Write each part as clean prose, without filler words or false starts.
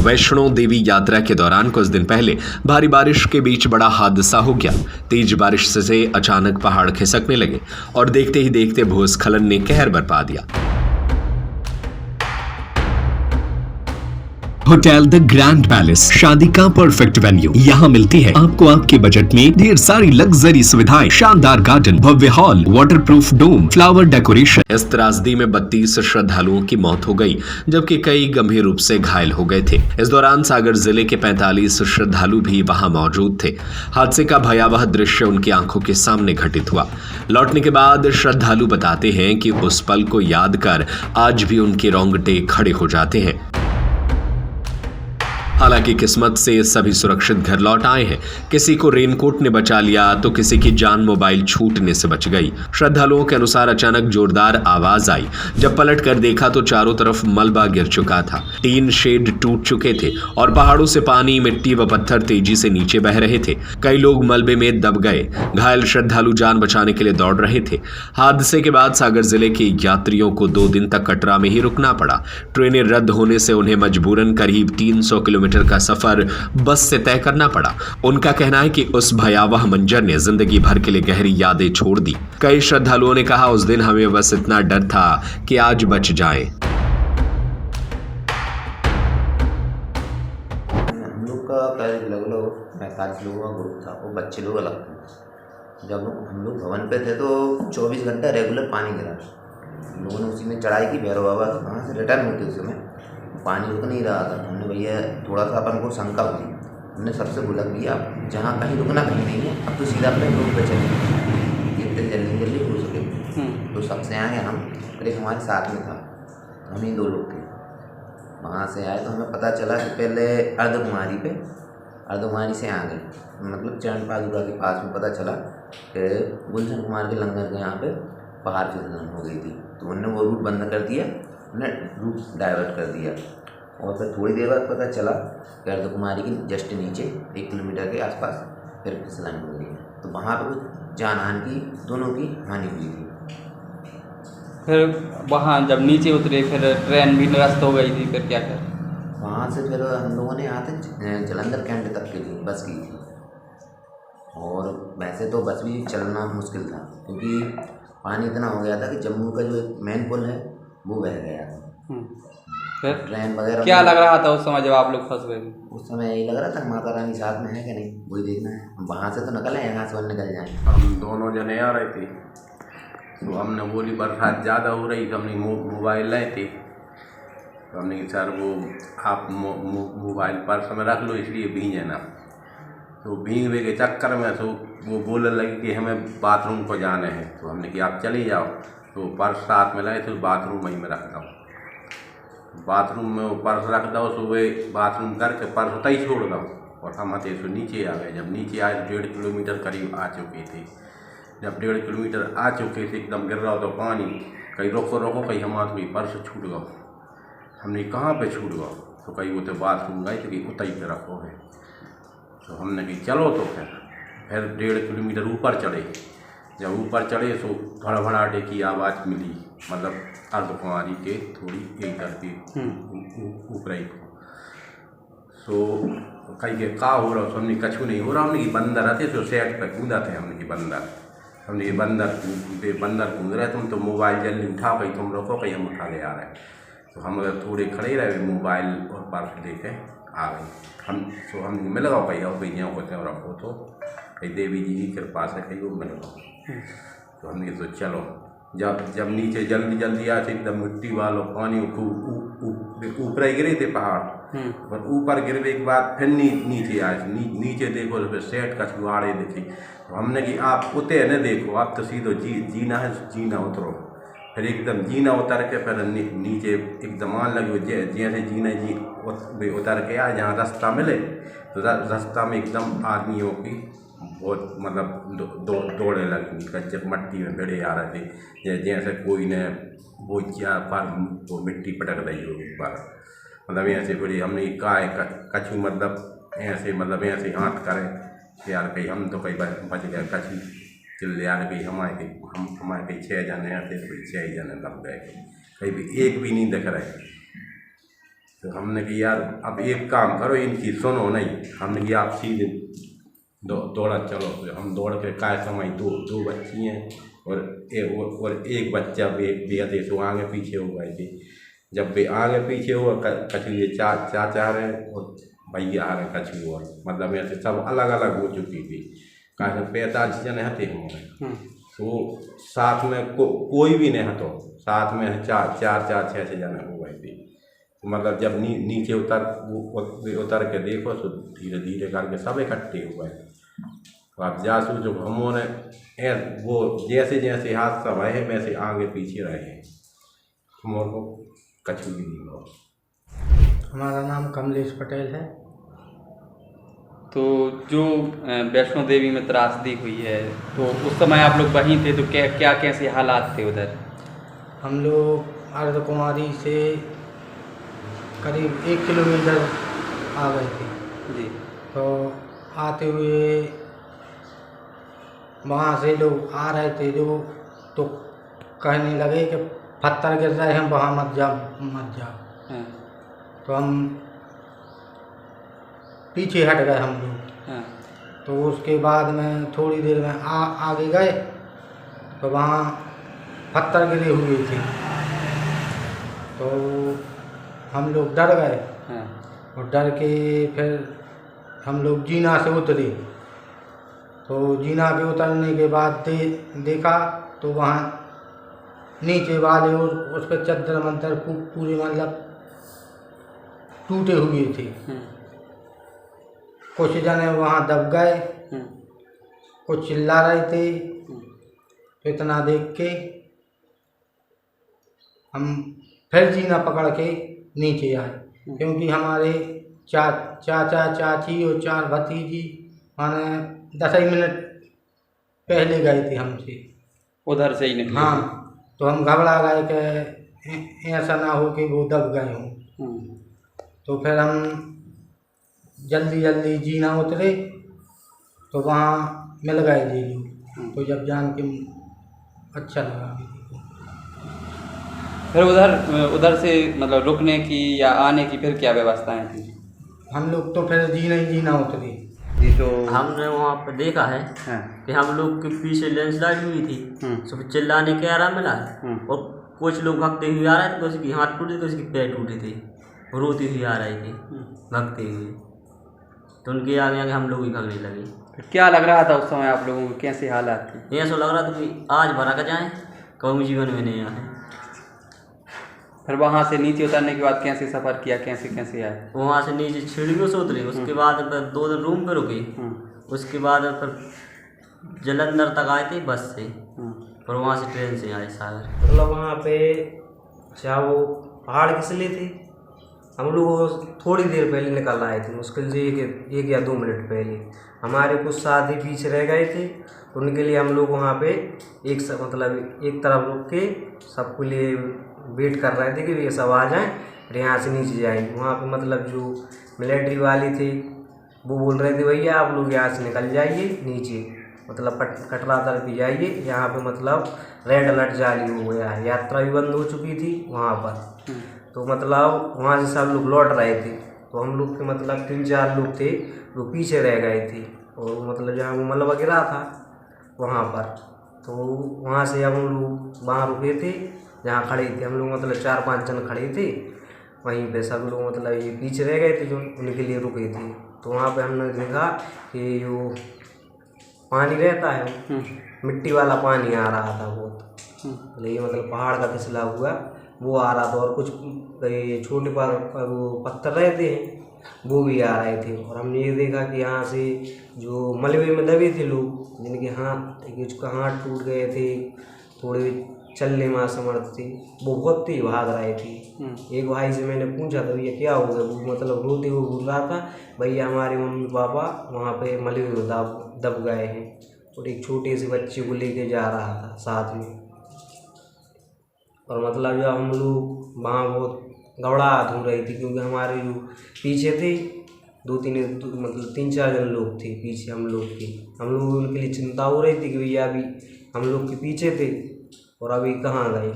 वैष्णो देवी यात्रा के दौरान कुछ दिन पहले भारी बारिश के बीच बड़ा हादसा हो गया। तेज बारिश से अचानक पहाड़ खिसकने लगे और देखते ही देखते भूस्खलन ने कहर बरपा दिया। होटल द ग्रैंड पैलेस, शादी का परफेक्ट वेन्यू। यहाँ मिलती है आपको आपके बजट में ढेर सारी लग्जरी सुविधाएं, शानदार गार्डन, भव्य हॉल, वाटरप्रूफ डोम, फ्लावर डेकोरेशन। इस त्रासदी में 32 श्रद्धालुओं की मौत हो गई, जबकि कई गंभीर रूप से घायल हो गए थे। इस दौरान सागर जिले के 45 श्रद्धालु भी वहां मौजूद थे। हादसे का भयावह दृश्य उनकी आंखों के सामने घटित हुआ। लौटने के बाद श्रद्धालु बताते हैं कि उस पल को याद कर आज भी उनके रोंगटे खड़े हो जाते हैं। हालांकि किस्मत से सभी सुरक्षित घर लौट आए हैं। किसी को रेनकोट ने बचा लिया तो किसी की जान मोबाइल छूटने से बच गई। श्रद्धालुओं के अनुसार अचानक जोरदार आवाज आई। जब पलट कर देखा तो चारों तरफ मलबा गिर चुका था, टीन शेड टूट चुके थे और पहाड़ों से पानी, मिट्टी व पत्थर तेजी से नीचे बह रहे थे। कई लोग मलबे में दब गए। घायल श्रद्धालु जान बचाने के लिए दौड़ रहे थे। हादसे के बाद सागर जिले के यात्रियों को 2 दिन तक कटरा में ही रुकना पड़ा। ट्रेनें रद्द होने से उन्हें मजबूरन करीब 300 किलोमीटर का सफर बस से तय करना पड़ा। उनका कहना है कि उस भयावह मंजर ने जिंदगी भर के लिए गहरी यादें छोड़ दी। कई श्रद्धालुओं ने कहा, उस दिन हमें बस इतना डर था कि आज बच जाएं। हम लोग का लगभग 45 लोगों का ग्रुप था, वो बच्चे लोग अलग थे। जब हम लोग भवन पे थे तो 24 घंटा रेगुलर पानी गिरा। हम लोगों ने उसी में चढ़ाई की, भैरव बाबा वहाँ से रिटर्न होते उस समय पानी रुक नहीं रहा था। हमने भैया थोड़ा सा अपन को शंका हुई, हमने सबसे बोला भैया जहाँ कहीं रुकना कहीं नहीं है, अब तो सीधा अपने रूम पे चले जितने जल्दी हो सके। तो सबसे आए हम, एक हमारे साथ में था, हम ही 2 लोग थे। वहाँ से आए तो हमें पता चला कि पहले अर्धकुमारी से आ गए, मतलब चरण पादुका के पास में पता चला कि गुलशन कुमार के लंगर के यहाँ पे पहाड़ फिसलन हो गई थी। तो उन्होंने वो रूट बंद कर दिया, उन्हें रूट डाइवर्ट कर दिया। और फिर थोड़ी देर बाद पता चला कि अर्धकुमारी के जस्ट नीचे 1 किलोमीटर के आसपास फिर फिसलन हो गई। तो वहाँ पर कुछ जान की दोनों की हानि हुई थी। फिर वहाँ जब नीचे उतरे फिर ट्रेन भी निरस्त हो गई थी, फिर क्या कर? वहाँ से फिर हम लोगों ने यहाँ से जलंधर कैंट तक के लिए बस की थी। और वैसे तो बस भी चलना मुश्किल था क्योंकि पानी इतना हो गया था कि जम्मू का जो मेन पुल है वो बह गया था। फिर ट्रेन वगैरह क्या लग रहा था उस समय जब आप लोग फंस गए? उस समय यही लग रहा था माता रानी साथ में है कि नहीं, वही देखना है। हम वहाँ से तो निकल आए, यहाँ से और निकल जाए। हम दोनों जने आ रहे थे तो हमने बोली बरसात ज़्यादा हो रही तो हमने मोबाइल लाए थे। तो हमने सर वो आप मोबाइल पर्स में रख लो इसलिए भीगे ना। तो भीगने के चक्कर में तो वो बोलने लगे कि हमें बाथरूम को जाना है। तो हमने कि आप चले जाओ। तो पर्स साथ में लाए थे, बाथरूम वहीं में रखता हूँ। बाथरूम में वो पर्स रख दो, सुबह बाथरूम करके पर्स उतना ही छोड़ दो और हम आते तो नीचे आ गए। जब नीचे आए 1.5 किलोमीटर करीब आ चुके थे। जब 1.5 किलोमीटर आ चुके थे एकदम गिर रहा हो तो पानी, कहीं रोको कहीं हमारा कोई पर्स छूट गया। हमने कहाँ पे छूट गया? तो कहीं वो तो बाथरूम गए थे कि उतना ही पे रखो है। तो हमने कि चलो तो फिर 1.5 किलोमीटर ऊपर चढ़े। जब ऊपर चढ़े तो भड़भड़ाटे की आवाज़ मिली, मतलब अर्धकुमारी के थोड़ी एक करके ऊपर ही को। सो कहीं के का हो रहा, हमने कछु नहीं हो रहा। हमने कि बंदर आते तो सेट पे कूदा थे। हमने कि हमने ये बंदर कूद रहे, तुम तो मोबाइल जल्दी उठाओ, कहीं तुम रोको, कहीं हम उठा ले आ रहे हैं। तो हम अगर थोड़े खड़े रहे, मोबाइल और पर्स लेके आ गए। हम मिल गए कहीं और कहीं होते हैं रखो तो कहीं देवी जी की कृपा से कहीं वो मिल गए। तो हमने तो चलो जब नीचे जल्दी आए थे एकदम मिट्टी वालों पानी ऊपर ही गिरे थे पहाड़ पर। ऊपर गिरने के बाद फिर नीचे आए। नीचे देखो तो फिर सेट का छुआड़े दिखे। तो हमने कि आप उतरे न देखो, आप तो सीधो जीना है, जीना उतरो। फिर एकदम जीना उतर के फिर नीचे एकदम आने लगे। जैसे जीना उतर के आए जहाँ रास्ता मिले तो रास्ता में एकदम आदमियों की बहुत मतलब दौड़े लगी। कच्चे मट्टी में भिड़े आ रहे थे, जैसे कोई ने वो क्या पर वो मिट्टी पटक रही हो ऊपर, मतलब ऐसे बड़ी। हमने कहा है कछु मतलब ऐसे हाथ करे कि यार कहीं हम तो कहीं बच गए। कछु चिल्ले यार कहीं हमारे कहीं 6 जने आते, कोई 6 जने लग गए, कहीं भी एक भी नहीं दिख रहे। तो हमने कि यार अब एक काम करो, इनकी सुनो नहीं। हमने कि आप सीधे दौड़ा चलो। तो हम दौड़ के काय समय दो बच्ची हैं और एक बच्चा बेहद तो आगे पीछे हो गए थे। जब वे आगे पीछे हुआ कछु ये चाचा रहे और भैया आ रहे कछु और मतलब ऐसे सब अलग अलग हो चुकी थी। कहा 45 जने हते हमारे, तो साथ में कोई भी नहीं हतो, साथ में चार 6 जने हो गए थे। तो मतलब जब नीचे उतर के देखो तो धीरे धीरे करके सब इकट्ठे हो गए। तो आप जा सोचो हमने वो जैसे जैसे हादसा भये वैसे आगे पीछे रहे, हमारे को कछु भी नहीं हुआ। हमारा नाम कमलेश पटेल है। तो जो वैष्णो देवी में त्रासदी हुई है, तो उस समय आप लोग वहीं थे, तो क्या कैसे हालात थे उधर? हम लोग अर्धकुमारी से करीब 1 किलोमीटर आ गए थे जी। तो आते हुए वहाँ से लोग आ रहे थे जो तो कहने लगे कि पत्थर गिर रहे हैं, वहाँ मत जाओ मत जाओ। हाँ। तो हम पीछे हट गए हम लोग। हाँ। तो उसके बाद में थोड़ी देर में आगे गए तो वहाँ पत्थर गिरे हुए थे, तो हम लोग डर गए। हाँ। और डर के फिर हम लोग जीना से उतरे। तो जीना के उतरने के बाद देखा तो वहाँ नीचे वाले और उस पर चद्दर मंतर पूरे मतलब टूटे हुए थे। कुछ जने वहाँ दब गए, कुछ चिल्ला रहे थे। तो इतना देख के हम फिर जीना पकड़ के नीचे आए, क्योंकि हमारे चाचा चाची और 4 भतीजी माने 10 ही मिनट पहले गए थे हमसे, उधर से ही निकले? हाँ। तो हम घबरा गए कि ऐसा ना हो कि वो दब गए हों। तो फिर हम जल्दी जल्दी जीना उतरे तो वहाँ मिल गए जी लोग। तो जब जान के अच्छा लगा। फिर उधर से मतलब रुकने की या आने की फिर क्या व्यवस्थाएं थी? हम लोग तो फिर जीना उतरे जी। तो हमने वहाँ पर देखा है कि हम लोग के पीछे लैंडस्लाइड हुई थी, सब चिल्लाने के आराम मिला और कुछ लोग भागते हुए आ रहे थे, कुछ की हाथ टूटे थे, कुछ की पैर टूटे थे, रोती हुई आ रही थी भागते हुए। तो उनके आगे आगे हम लोग भी भागने लगे। क्या लग रहा था उस समय आप लोगों को, कैसे हालात थे? ऐसा लग रहा था कि आज भरा कर जाएँ, कभी जीवन में नहीं आए। फिर वहाँ से नीचे उतरने के बाद कैसे सफ़र किया, कैसे आए? वहाँ से नीचे सीढ़ियों से उतरे, उसके बाद फिर 2 दिन रूम पे रुके, उसके बाद फिर जलंधर तक आए थे बस से, और वहाँ से ट्रेन से आए सागर। मतलब वहाँ पे चाहे वो पहाड़ किस लिए थे, हम लोग थोड़ी देर पहले निकल आए थे, मुश्किल से 1 या 2 मिनट पहले। हमारे कुछ साथी पीछे रह गए थे, तो उनके लिए हम लोग वहाँ पे एक तरफ रुक के सबके लिए वेट कर रहे थे कि ये सब आ जाएं और यहाँ से नीचे जाएंगे। वहाँ पे मतलब जो मिलिट्री वाले थे वो बोल रहे थे भैया आप लोग यहाँ से निकल जाइए नीचे, मतलब कटरा तरफ भी जाइए, यहाँ पे मतलब रेड अलर्ट जारी हो गया है, यात्रा भी बंद हो चुकी थी वहाँ पर। तो मतलब वहाँ से सब लोग लौट रहे थे, तो हम लोग के मतलब 3-4 लोग थे वो पीछे रह गए थे, और मतलब जहाँ वो मलबा गिरा था वहाँ पर, तो वहाँ से हम लोग वहाँ रुके थे जहाँ खड़े थे हम लोग, मतलब 4-5 जन खड़े थे वहीं पे। सब लोग मतलब ये पीछे रह गए थे जो उनके लिए रुके थे। तो वहाँ पे हमने देखा कि जो पानी रहता है मिट्टी वाला पानी आ रहा था बहुत, ये मतलब पहाड़ का फिसला हुआ वो आ रहा था, और कुछ छोटे वो पत्थर रहते हैं वो भी आ रहे थे। और हमने ये देखा कि यहाँ से जो मलबे में दबे थे लोग, जिनके हाथ टूट गए थे, थोड़े चलने में असमर्थ थे, वो बहुत ही भाग रहे थे। एक भाई से मैंने पूछा था भैया क्या हो गया, वो मतलब रोते हुए बोल रहा था भैया हमारे मम्मी पापा वहाँ पे मलबे में दब गए हैं, और एक छोटे से बच्चे को लेके जा रहा था साथ में। और मतलब जब हम लोग वहाँ बहुत घबराहट हो रही थी, क्योंकि हमारे जो पीछे थे 3-4 जन लोग थे पीछे हम लोग के। हम लोग उनके लिए चिंता हो रही थी कि भैया अभी हम लोग के पीछे थे और अभी कहाँ गए।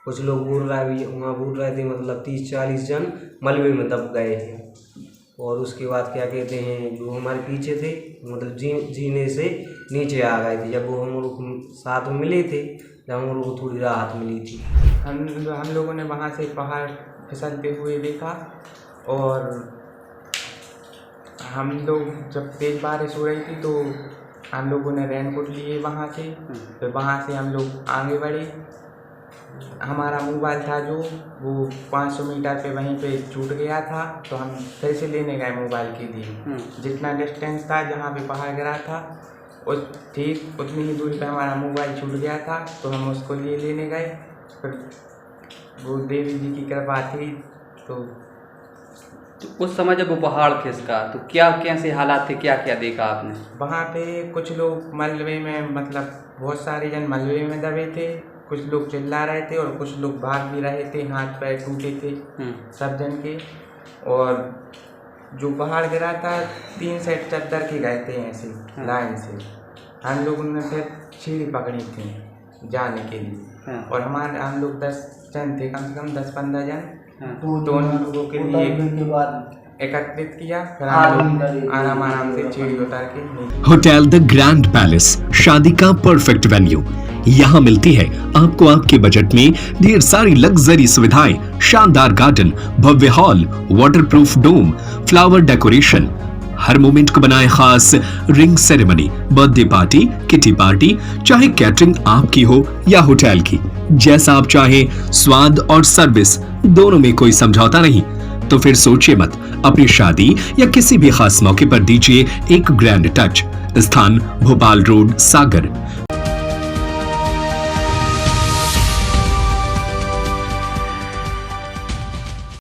कुछ लोग बोल रहे थे मतलब 30-40 जन मलबे में दब गए थे। और उसके बाद क्या कहते हैं, जो हमारे पीछे थे मतलब जीने से नीचे आ गए थे। जब वो हम लोग साथ में मिले थे, जब हम लोगों को थोड़ी राहत मिली थी। हम लोगों ने वहाँ से पहाड़ फिसलते हुए देखा, और हम लोग जब तेज़ बारिश हो रही थी तो हम लोगों ने रेनकोट लिए वहाँ से। फिर वहाँ से हम लोग आगे बढ़े। हमारा मोबाइल था जो वो 500 मीटर पे वहीं पे छूट गया था, तो हम फिर से लेने गए मोबाइल के लिए। जितना डिस्टेंस था जहाँ पे पहाड़ गिरा था उस ठीक उतनी ही दूरी पे हमारा मोबाइल छूट गया था, तो हम उसको लेने गए। फिर वो देवी जी की कृपा थी। तो उस समय जब वो पहाड़ खिसका तो क्या कैसे हालात थे, क्या क्या देखा आपने? वहाँ पे कुछ लोग मलबे में मतलब बहुत सारे जन मलबे में दबे थे, कुछ लोग चिल्ला रहे थे और कुछ लोग भाग भी रहे थे, हाथ पैर टूटे थे सब जन के। और जो पहाड़ गिरा था 3 सेट चद्दर के गए थे ऐसे लाइन से। हम लोगों ने फिर सीढ़ी पकड़ी थी जाने के लिए, और हम लोग 10 जन थे, कम से कम 10-15 जन। तो उन लोगों के लिए एकत्रित किया, फिर हम लोग आराम से सीढ़ी उतार के। होटल द ग्रैंड पैलेस, शादी का परफेक्ट वेन्यू। यहाँ मिलती है आपको आपके बजट में ढेर सारी लग्जरी सुविधाएं, शानदार गार्डन, भव्य हॉल, वाटरप्रूफ डोम, फ्लावर डेकोरेशन, हर मोमेंट को बनाए खास ring ceremony, birthday party, kitty party, चाहे कैटरिंग आपकी हो या होटल की, जैसा आप चाहे, स्वाद और सर्विस दोनों में कोई समझौता नहीं। तो फिर सोचिए मत, अपनी शादी या किसी भी खास मौके पर दीजिए एक ग्रैंड टच। स्थान भोपाल रोड, सागर।